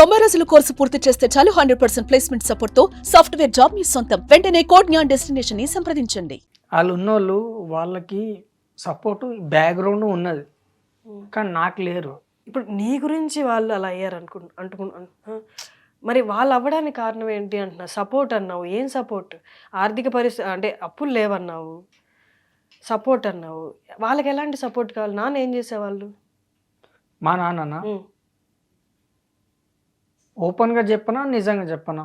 90 రోజుల కోర్సు పూర్తి చేస్తే చాలు 100% ప్లేస్మెంట్ సపోర్ట్ తో సాఫ్ట్వేర్ జాబ్ మీ సొంతం. వెంటనే కోడ్ జ్ఞాన్ డెస్టినేషన్ ని సంప్రదించండి. వాళ్ళు ఉన్నోళ్ళు వాళ్ళకి సపోర్ట్ బ్యాక్గ్రౌండ్ ఉన్నది కానీ నాకు లేరు. ఇప్పుడు నీ గురించి వాళ్ళు అలా అయ్యారు మరి వాళ్ళు అవ్వడానికి కారణం ఏంటి అంటున్నా? సపోర్ట్ అన్నావు, ఏం సపోర్ట్? ఆర్థిక పరిస్థితి అంటే అప్పులు లేవన్నావు, సపోర్ట్ అన్నావు. వాళ్ళకి ఎలాంటి సపోర్ట్ కావాలి? నాన్న ఏం చేసేవాళ్ళు? మా నాన్న ఓపెన్గా చెప్పనా నిజంగా చెప్పనా?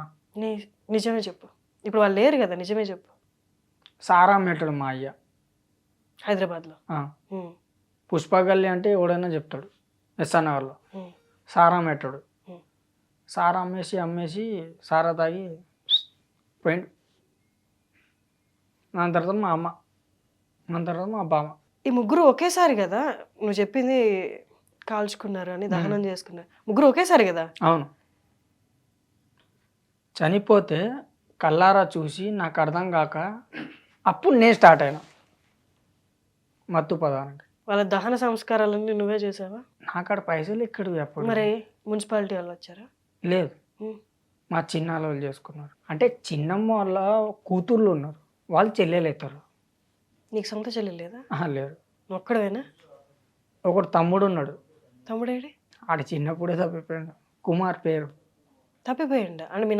నిజమే చెప్పు. ఇప్పుడు వాళ్ళు లేరు కదా, నిజమే చెప్పు. సారా మెట్టడు మా అయ్య హైదరాబాద్లో. పుష్పగల్లి అంటే ఎవడైనా చెప్తాడు. ఎస్ఆర్నగర్లో సారా మెట్టడు. సారా అమ్మేసి సారా తాగి పోయిండు. దాని తర్వాత మా అమ్మ, దాని తర్వాత మా బామ్మ. ఈ ముగ్గురు ఒకేసారి కదా నువ్వు చెప్పింది? కాల్చుకున్నారు అని, దహనం చేసుకున్నారు. ముగ్గురు ఒకేసారి కదా? అవును. చనిపోతే కల్లారా చూసి నాకు అర్థం కాక అప్పుడు నేను స్టార్ట్ అయినా మత్తు పదానికి. వాళ్ళ దహన సంస్కారాలన్నీ నువ్వే చేసావా? నాకాడ పైసలు ఎక్కడివి అప్పుడు. మరి మున్సిపాలిటీ వాళ్ళు వచ్చారా? లేదు, మా చిన్న వాళ్ళు చేసుకున్నారు. అంటే చిన్నమ్మ వాళ్ళ కూతుర్లు ఉన్నారు, వాళ్ళు చెల్లెలు అవుతారు. నీకు సొంత చెల్లి లేదా? లేరు. నువ్వు ఒక్కడవేనా? ఒకడు తమ్ముడు ఉన్నాడు. తమ్ముడేడి? ఆడ చిన్నప్పుడే తప్పిపోయాడు. కుమార్ పేరు. తప్పిపోయిండా? అంటే మీ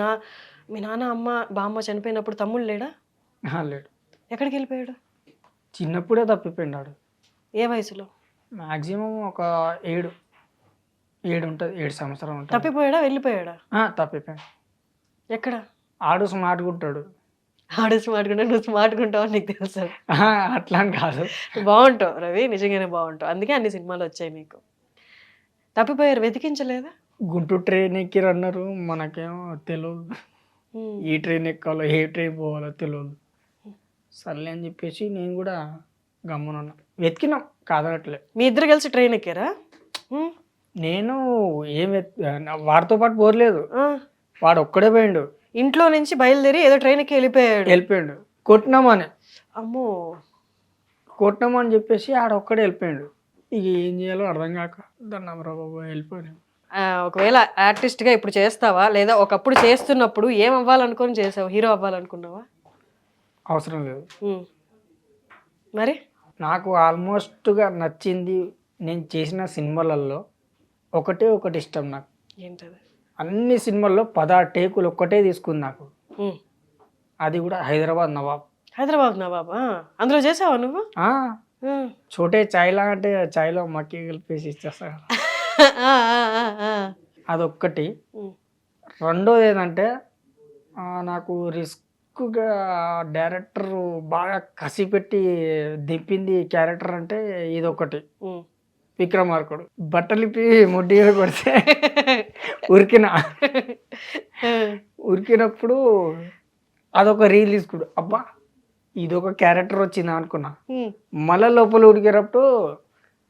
నాన్న అమ్మ బామ్మ చనిపోయినప్పుడు తమ్ముడు లేడా? లేడు. ఎక్కడికి వెళ్ళిపోయాడు? చిన్నప్పుడే తప్పిపోయినాడు. ఏ వయసులో? మ్యాక్సిమం ఒక 7 ఉంటుంది, 7 సంవత్సరాలు ఉంటుంది. తప్పిపోయాడా వెళ్ళిపోయాడా? తప్పిపోయాడు. ఎక్కడ? ఆడు స్మార్ట్గా ఉంటాడు. ఆడు స్మార్ట్గా ఉంటావు, నువ్వు స్మార్ట్గా ఉంటావు అని నీకు తెలుసు. అట్లా అని కాదు, బాగుంటావు రవి, నిజంగానే బాగుంటావు. అందుకే అన్ని సినిమాలు వచ్చాయి నీకు. తప్పిపోయారు, వెతికించలేదా? గుంటూరు ట్రైన్ ఎక్కిరు అన్నారు, మనకేమో తెలియదు. ఈ ట్రైన్ ఎక్కాలో ఏ ట్రైన్ పోవాలో తెలియదు. సర్లే అని చెప్పేసి నేను కూడా గమ్మునున్నా. వెతికినాం, కాదనట్లే. మీ ఇద్దరు కలిసి ట్రైన్ ఎక్కారా? నేను వాడితో పాటు పోలేదు, వాడు ఒక్కడే పోయిండు. ఇంట్లో నుంచి బయలుదేరి ఏదో ట్రైన్ ఎక్కి వెళ్ళిపోయాడు. కొట్టినామని. అమ్మో, కొట్టినామని చెప్పేసి ఆడ ఒక్కడే వెళ్ళిపోయాడు. ఇక ఏం చేయాలో అర్థం కాక దన్నమరా బాబు వెళ్ళిపోయాను. ఒకవేళ ఆర్టిస్ట్గా ఇప్పుడు చేస్తావా, లేదా ఒకప్పుడు చేస్తున్నప్పుడు ఏం అవ్వాలనుకొని చేసావు? హీరో అవ్వాలనుకున్నావా? అవసరం లేదు. మరి నాకు ఆల్మోస్ట్గా నచ్చింది నేను చేసిన సినిమాలలో ఒకటి ఇష్టం నాకు. ఏంటది? అన్ని సినిమాల్లో 16 టేకులు ఒక్కటే తీసుకుంది నాకు. అది కూడా హైదరాబాద్ నవాబ్. అందులో చేసావా నువ్వు? చోటే చాయ్లా అంటే చాయ్లో మక్కి కలిపేసి ఇచ్చేస్తా. అదొక్కటి. రెండోది ఏంటంటే నాకు రిస్క్గా డైరెక్టర్ బాగా కసి పెట్టి దింపింది క్యారెక్టర్ అంటే ఇదొకటి. విక్రమార్కుడు బట్టలిపి ముడ్డి కొడితే ఉరికినప్పుడు అదొక రీల్ తీసుకుడు. అబ్బా ఇదొక క్యారెక్టర్ వచ్చిందా అనుకున్నా. మళ్ళా లోపల ఉడికేటప్పుడు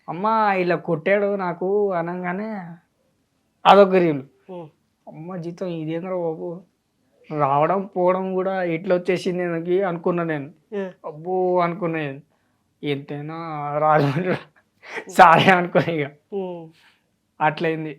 అమ్మ ఇలా కొట్టాడు నాకు అనగానే అదొక రీల్. అమ్మ జీతం ఇదేంద్ర బాబు, రావడం పోవడం కూడా ఇట్లా వచ్చేసింది నాకు అనుకున్నా నేను. అబ్బో అనుకున్నా, ఎంతైనా రాజమండ్రి సారే అనుకున్నా. ఇక అట్లయింది.